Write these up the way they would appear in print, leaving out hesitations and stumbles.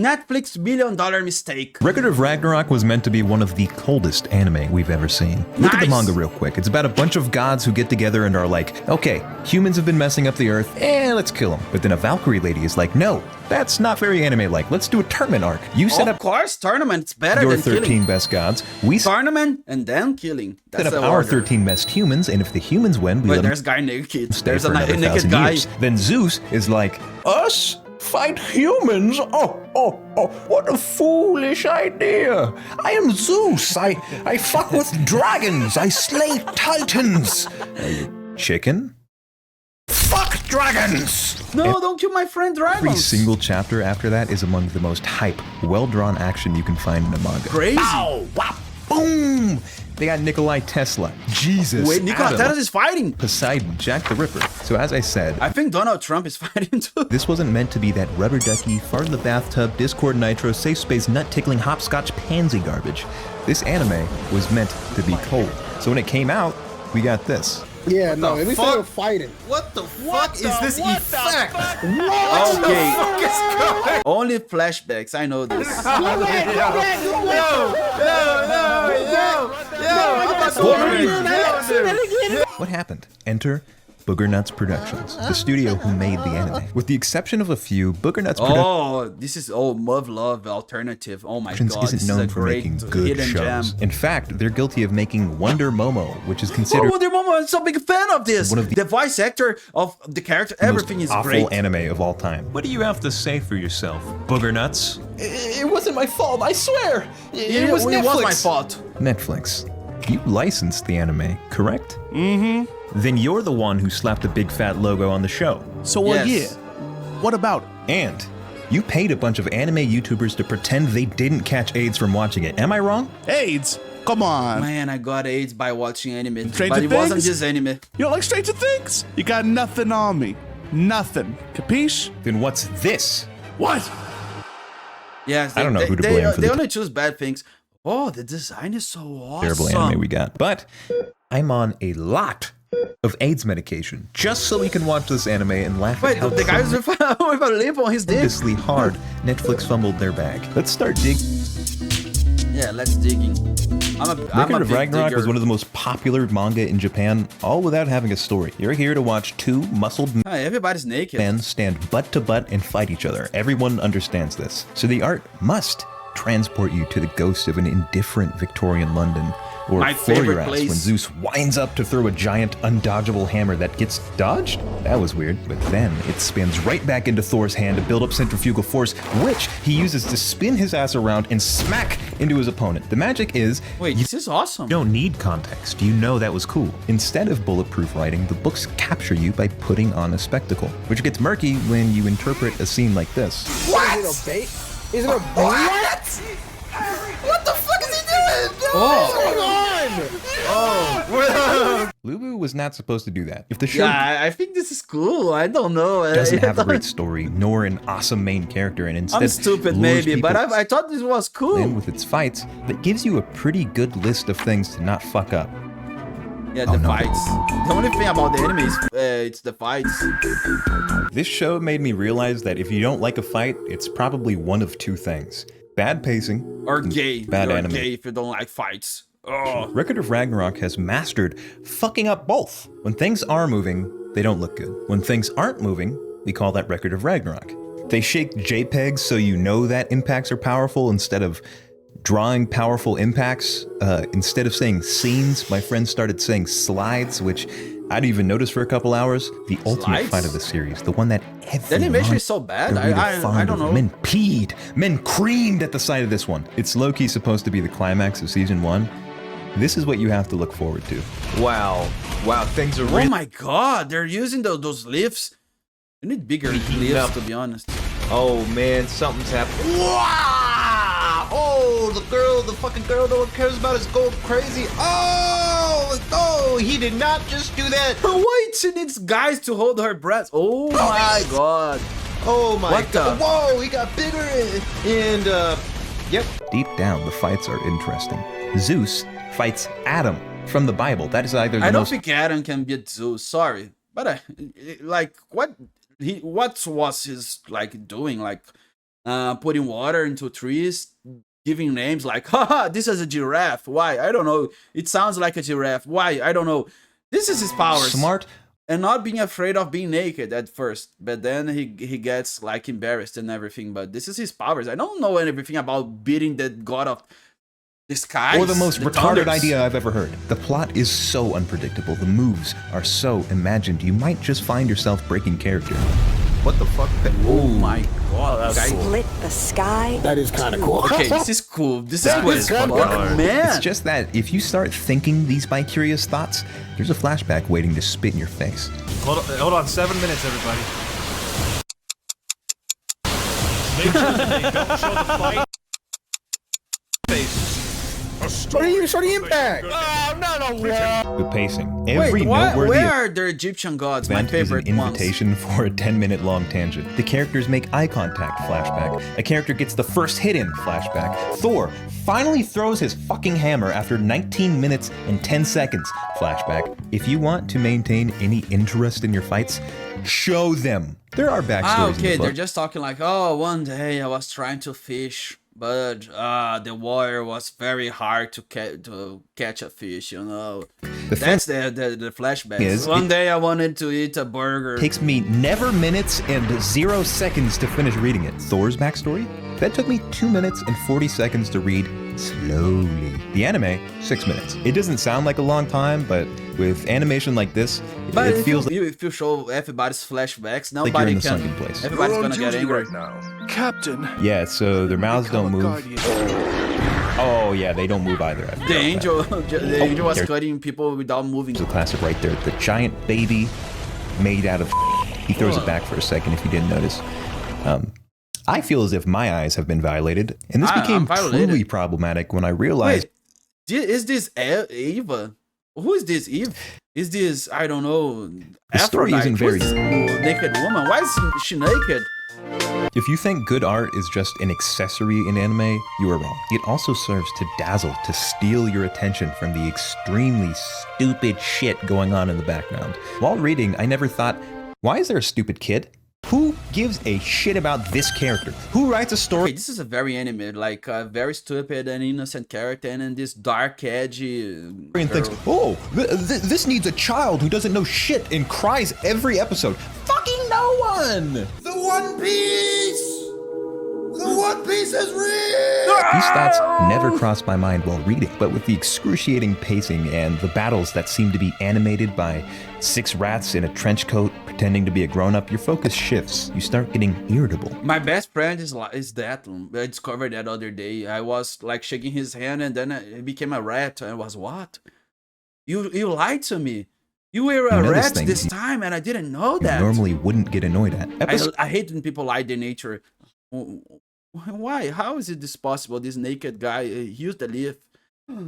Netflix $1 billion mistake. Record of Ragnarok was meant to be one of the coldest anime we've ever seen. Look at the manga real quick. It's about a bunch of gods who get together and are like, okay, humans have been messing up the earth, let's kill them. But then a Valkyrie lady is like, no, that's not very anime-like. Let's do a tournament arc. You set up, of course, tournament's better your than 13 killing. best gods. We Tournament and then killing. That's set up the our order. 13 best humans, and if the humans win, we Wait, let them there's a guy naked. stay There's for a another naked 1,000 guy. years. Then Zeus is like, us? Fight humans? Oh, what a foolish idea. I am Zeus. I fuck with dragons. I slay titans. Are you chicken? Fuck dragons! No, don't kill my friend Dragon. Every single chapter after that is among the most hype, well-drawn action you can find in a manga. Crazy. Pow, wop, boom! They got Nikolai Tesla, Jesus, Wait, Nikola Adam, Tesla is fighting. Poseidon, Jack the Ripper. So as I said, I think Donald Trump is fighting too. this wasn't meant to be that rubber ducky, fart in the bathtub, Discord nitro, safe space, nut-tickling, hopscotch, pansy garbage. This anime was meant to be cold. So when it came out, we got this. Yeah, no, at least they were fighting. What the fuck is this effect? Okay. Only flashbacks. I know this. What happened? Enter Booger Nuts Productions, the studio who made the anime. With the exception of a few, Booger Nuts Productions Oh, this is love alternative. Oh my god, this isn't known is a for great making good hidden shows. gem. In fact, they're guilty of making Wonder Momo, which is Oh, considered Wonder Woman, I'm so big fan of this. One of the The voice actor of the character, everything is awful great. anime of all time. What do you have to say for yourself, Booger Nuts? It wasn't my fault, I swear. It was It was my Netflix. fault. Netflix, you licensed the anime, correct? Mm-hmm. Then you're the one who slapped a big fat logo on the show. So, well, Yes. yeah. What about it? And you paid a bunch of anime YouTubers to pretend they didn't catch AIDS from watching it. Am I wrong? AIDS? Come on. Man, I got AIDS by watching anime, Stranger but it wasn't Things? just anime. You don't like Stranger Things? You got nothing on me. Nothing. Capiche? Then what's this? What? Yes, I don't know who to blame for they the only choose bad things. Oh, the design is so awesome. Terrible anime we got. But I'm on a lot of AIDS medication just so we can watch this anime and laugh Wait, at how the guys with a lip on his dick. tremendously hard Netflix fumbled their bag. Let's start digging. Yeah, let's digging. I'm a Record of big Ragnarok digger. was one of the most popular manga in Japan, all without having a story. You're here to watch two muscled Hi, everybody's naked. men stand butt to butt and fight each other. Everyone understands this. So the art must transport you to the ghost of an indifferent Victorian London. Or My floor favorite your ass place. when Zeus winds up to throw a giant, undodgeable hammer that gets dodged? That was weird. But then it spins right back into Thor's hand to build up centrifugal force, which he uses to spin his ass around and smack into his opponent. The magic is Wait, this is awesome. you don't need context. You know that was cool. Instead of bulletproof writing, the books capture you by putting on a spectacle, which gets murky when you interpret a scene like this. What? Is it a bait? Is it a bait? What? What the fuck is he doing? Lubu was not supposed to do that. If the show Yeah, I think this is cool. I don't know. doesn't have a great story, nor an awesome main character, and instead I'm stupid lures maybe, but people I thought this was in cool. with its fights, that gives you a pretty good list of things to not fuck up. Yeah, the no. fights. The only thing about the anime is it's the fights. This show made me realize that if you don't like a fight, it's probably one of two things. Bad pacing, Or gay. bad You're anime. gay if you don't like fights. Oh. Record of Ragnarok has mastered fucking up both. When things are moving, they don't look good. When things aren't moving, we call that Record of Ragnarok. They shake JPEGs so you know that impacts are powerful instead of drawing powerful impacts. Instead of saying scenes, my friend started saying slides, which I didn't even notice for a couple hours. The ultimate Slides? fight of the series, the one that every The animation is so bad. I don't know. Men peed, men creamed at the sight of this one. It's low-key supposed to be the climax of season 1. This is what you have to look forward to. Wow, things are Oh really. my god, they're using those lifts. You need bigger lifts, to be honest. Oh man, something's happening. Wow! Oh, the fucking girl no one cares about is going crazy. Oh, he did not just do that. Wait, she needs guys to hold her breath. Oh my god. Oh my What god. the- Whoa, he got bigger and yep. Deep down, the fights are interesting. Zeus fights Adam from the Bible. That is either the I don't most think Adam can beat Zeus. Sorry, but like what was his like doing? Like putting water into trees, giving names like, haha, this is a giraffe. Why? I don't know. It sounds like a giraffe. Why? I don't know. This is his powers. Smart. And not being afraid of being naked at first, but then he gets like embarrassed and everything. But this is his powers. I don't know everything about beating the god of the skies. Or the most retarded thunders. idea I've ever heard. The plot is so unpredictable. The moves are so imagined. You might just find yourself breaking character. What the fuck? Oh my god, guys. Split the sky. That is kind of cool. Okay, this is cool. This is cool as fuck, good. man. It's just that if you start thinking these bi-curious thoughts, there's a flashback waiting to spit in your face. Hold on, 7 minutes, everybody. Make sure that they don't show the fight. Show the impact. The pacing. Every Wait, noteworthy where are the Egyptian gods? My event is an favorite ones. invitation for a 10-minute long tangent. The characters make eye contact, flashback. A character gets the first hit in, flashback. Thor finally throws his fucking hammer after 19 minutes and 10 seconds, flashback. If you want to maintain any interest in your fights, show them. There are backstories in Okay, the they're book. just talking like, oh, one day I was trying to fish, but the water was very hard to catch a fish, you know. That's the flashback. is, One day I wanted to eat a burger. Takes me never minutes and 0 seconds to finish reading it. Thor's backstory? That took me 2 minutes and 40 seconds to read slowly. The anime, 6 minutes. It doesn't sound like a long time, but with animation like this, But it feels if you show everybody's flashbacks, you're in nobody the can. sunken place. Everybody's gonna get angry. Captain. Yeah, so their mouths don't move. Guardian. Oh yeah, they don't move either. I forgot The that. angel, the angel was there- cutting people without moving. There's a classic right there. The giant baby made out of. He throws it back for a second if you didn't notice. I feel as if my eyes have been violated, and this I'm became violated. truly problematic when I realized. Wait, is this Eva? Who is this Eve? Is this, I don't know, The story Aphrodite? isn't very- Who's this naked woman? Why is she naked? If you think good art is just an accessory in anime, you are wrong. It also serves to dazzle, to steal your attention from the extremely stupid shit going on in the background. While reading, I never thought, why is there a stupid kid? Who gives a shit about this character? Who writes a Okay, story this is a very anime, like a very stupid and innocent character, and then this dark, edgy and girl. thinks, oh, this needs a child who doesn't know shit and cries every episode? Fucking no one! The One Piece! The One Piece is real! These thoughts never crossed my mind while reading, but with the excruciating pacing and the battles that seem to be animated by 6 rats in a trench coat pretending to be a grown-up, your focus shifts. You start getting irritable. My best friend is that. I discovered that other day. I was like shaking his hand, and then it became a rat. I was, what? You lied to me. You were a notice rat things this you- time, and I didn't know You that. normally wouldn't get annoyed at. I hate when people lie to nature. Why? How is it this possible? This naked guy, he used the leaf.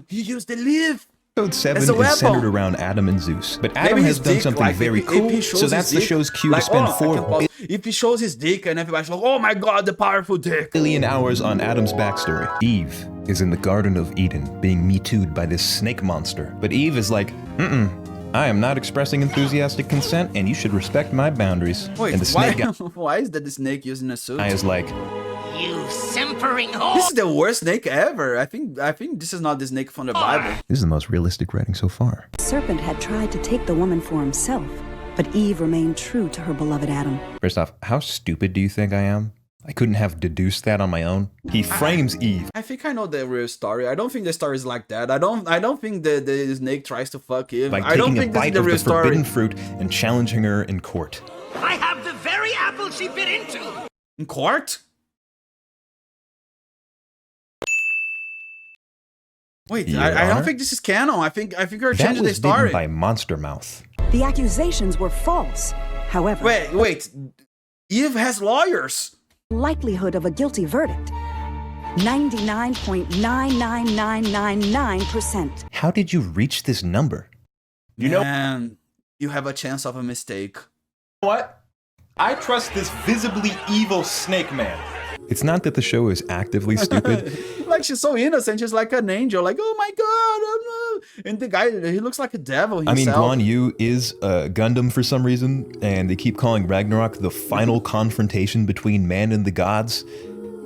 He used the leaf. Episode 7 As a is weapon. centered around Adam and Zeus, but Adam Maybe has his done dick, something like, very if he cool, shows so his that's the dick, show's cue like, to spend oh, I 4 can pause. If he shows his dick and everybody's like, oh my god, the powerful dick. billion hours on Adam's backstory. Eve is in the Garden of Eden, being Me Too'd by this snake monster. But Eve is like, I am not expressing enthusiastic consent, and you should respect my boundaries. Wait, and the why, snake guy why is that the snake using a suit? is like, You simpering whore! This is the worst snake ever. I think this is not the snake from the Bible. this is the most realistic writing so far. The serpent had tried to take the woman for himself, but Eve remained true to her beloved Adam. First off, how stupid do you think I am? I couldn't have deduced that on my own. He frames Eve. I think I know the real story. I don't think the story is like that. I don't think the snake tries to fuck Eve. By I don't taking a think this is bite the of real the story. forbidden fruit and challenging her in court. I have the very apple she bit into! In court? Wait, Your I don't Honor? think this is canon. I think you're That changing the was bitten story. by Monster Mouth. The accusations were false. However, Wait. Eve has lawyers. likelihood of a guilty verdict, 99.99999%. How did you reach this number? You know, and you have a chance of a mistake. What? I trust this visibly evil snake man. It's not that the show is actively stupid. Like she's so innocent, she's like an angel. Like, oh my god, and the guy, he looks like a devil I mean, himself. Guan Yu is a Gundam for some reason, and they keep calling Ragnarok the final confrontation between man and the gods.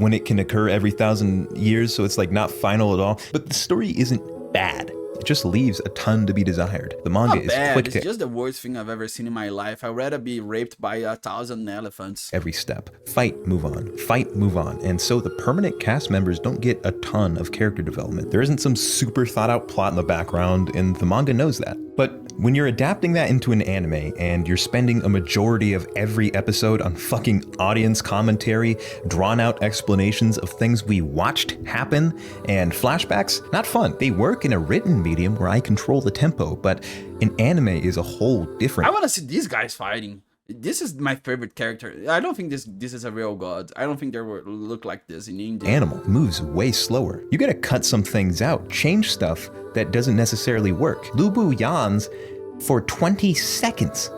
when it can occur every 1,000 years, so it's like not final at all. But the story isn't bad. It just leaves a ton to be desired. The manga Not is bad. quick It's to just the worst thing I've ever seen in my life. I'd rather be raped by 1,000 elephants. every step. Fight, move on. Fight, move on. And so the permanent cast members don't get a ton of character development. There isn't some super thought out plot in the background, and the manga knows that. But when you're adapting that into an anime and you're spending a majority of every episode on fucking audience commentary, drawn out explanations of things we watched happen, and flashbacks, not fun. They work in a written medium where I control the tempo, but an anime is a whole different. I want to see these guys fighting. This is my favorite character. I don't think this is a real god. I don't think they look like this in India. Animal moves way slower. You gotta cut some things out, change stuff that doesn't necessarily work. Lubu yawns for 20 seconds.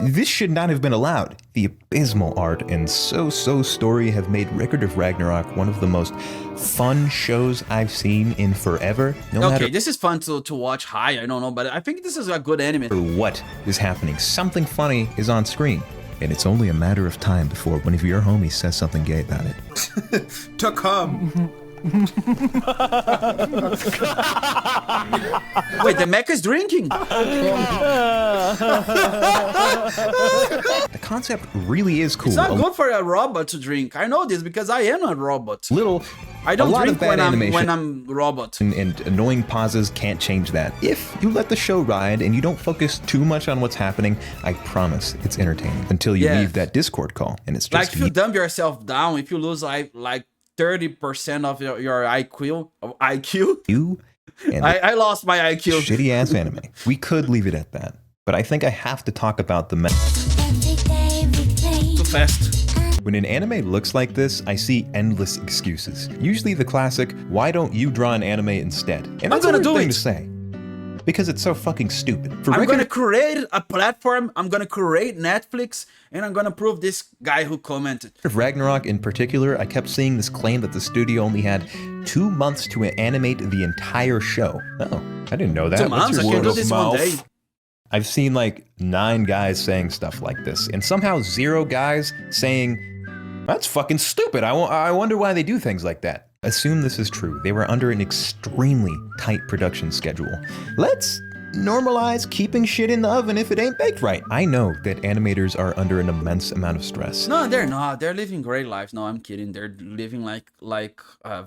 This should not have been allowed. The abysmal art and so story have made Record of Ragnarok one of the most fun shows I've seen in forever. No matter This is fun to watch high. I don't know, but I think this is a good anime. what is happening, something funny is on screen. And it's only a matter of time before one of your homies says something gay about it. To come. Wait, the mech is drinking. The concept really is cool. It's not good for a robot to drink. I know this because I am a robot. I a don't lot drink of bad animation. when I'm robot. And annoying pauses can't change that. If you let the show ride and you don't focus too much on what's happening, I promise it's entertaining until you leave that Discord call and it's just Like if you dumb yourself down, if you lose like 30% of your IQ. you and I lost my IQ. shitty ass anime. We could leave it at that, but I think I have to talk about the Too fast. When an anime looks like this, I see endless excuses. Usually the classic, why don't you draw an anime instead? And that's gonna a weird do thing it. to say. Because it's so fucking stupid. I'm gonna create a platform. I'm gonna create Netflix, and I'm gonna prove this guy who commented. Of Ragnarok in particular, I kept seeing this claim that the studio only had 2 months to animate the entire show. Oh, I didn't know that. 2 What's months? your I can word do of this one mouth? day. I've seen like 9 guys saying stuff like this, and somehow 0 guys saying, that's fucking stupid. I wonder why they do things like that. Assume this is true. They were under an extremely tight production schedule. Let's normalize keeping shit in the oven if it ain't baked right. I know that animators are under an immense amount of stress. No, they're not. They're living great lives. No, I'm kidding. They're living like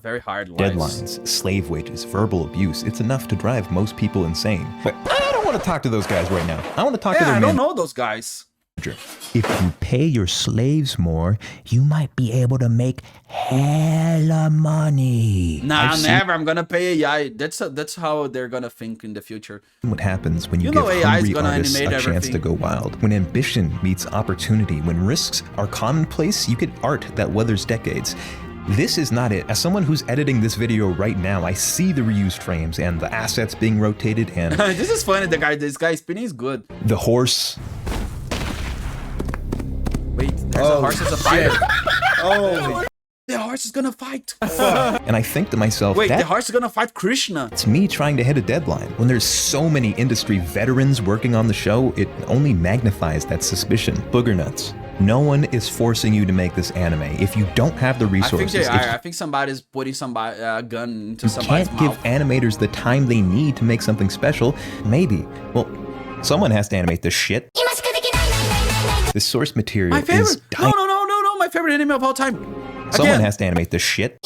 very hard lives. Deadlines, slave wages, verbal abuse. It's enough to drive most people insane. But I don't want to talk to those guys right now. I want to talk to Yeah, their I don't manager. know those guys. If you pay your slaves more, you might be able to make hella money. Nah, I've seen never. I'm gonna pay AI. That's how they're gonna think in the future. what happens when you, You give know AI is hungry gonna artists a animate chance to everything. go wild. When ambition meets opportunity, when risks are commonplace, you get art that weathers decades. This is not it. As someone who's editing this video right now, I see the reused frames and the assets being rotated and This is funny. This guy spinning is good. the horse. Wait, there's a horse as a fighter. Oh, The horse is gonna fight. And I think to myself, Wait, the that's horse is gonna fight Krishna. me trying to hit a deadline. When there's so many industry veterans working on the show, it only magnifies that suspicion. Booger nuts. No one is forcing you to make this anime. If you don't have the I think resources, they if are. I think somebody's putting somebody gun into you somebody's can't give mouth. animators the time they need to make something special, maybe, well, someone has to animate this shit. The source material My is favorite. No, my favorite anime of all time. Someone Again. has to animate this shit.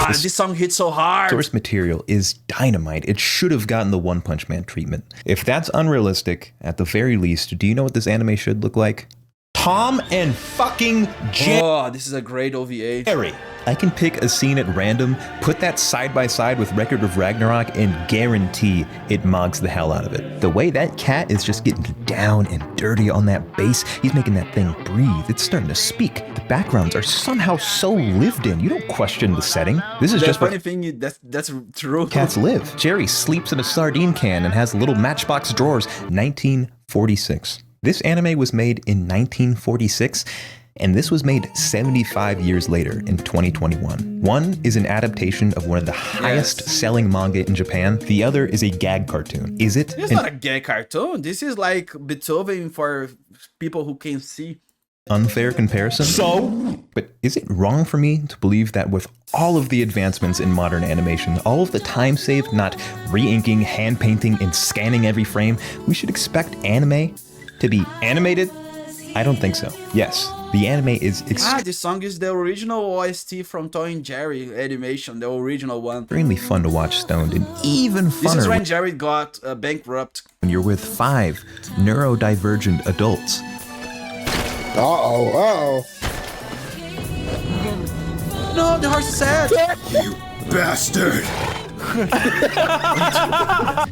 This song hits so hard. Source material is dynamite. It should have gotten the One Punch Man treatment. If that's unrealistic, at the very least, do you know what this anime should look like? Tom and fucking Jerry. Oh, this is a great OVA. I can pick a scene at random, put that side by side with Record of Ragnarok, and guarantee it mogs the hell out of it. The way that cat is just getting down and dirty on that bass, he's making that thing breathe. It's starting to speak. The backgrounds are somehow so lived in. You don't question the setting. This is The just funny where thing, that's true. cats live. Jerry sleeps in a sardine can and has little matchbox drawers. 1946. This anime was made in 1946, and this was made 75 years later in 2021. One is an adaptation of one of the highest selling manga in Japan. The other is a gag cartoon. Is it? It's not a gay cartoon. This is like Beethoven for people who can see. unfair comparison. But is it wrong for me to believe that with all of the advancements in modern animation, all of the time saved not re-inking, hand painting, and scanning every frame, we should expect anime to be animated? I don't think so. Yes, the anime is this song is the original OST from Tom and Jerry animation, the original one. extremely fun to watch stoned, and even This is funner when Jerry got bankrupt. when you're with 5 neurodivergent adults. No, the horse is sad. Bastard!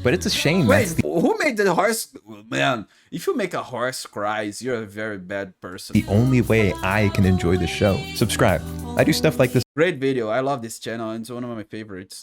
But it's a shame. Wait, That's the who made the horse? Man, if you make a horse cries, you're a very bad person. only way I can enjoy the show. Subscribe. I do stuff like this Great video. I love this channel. It's one of my favorites.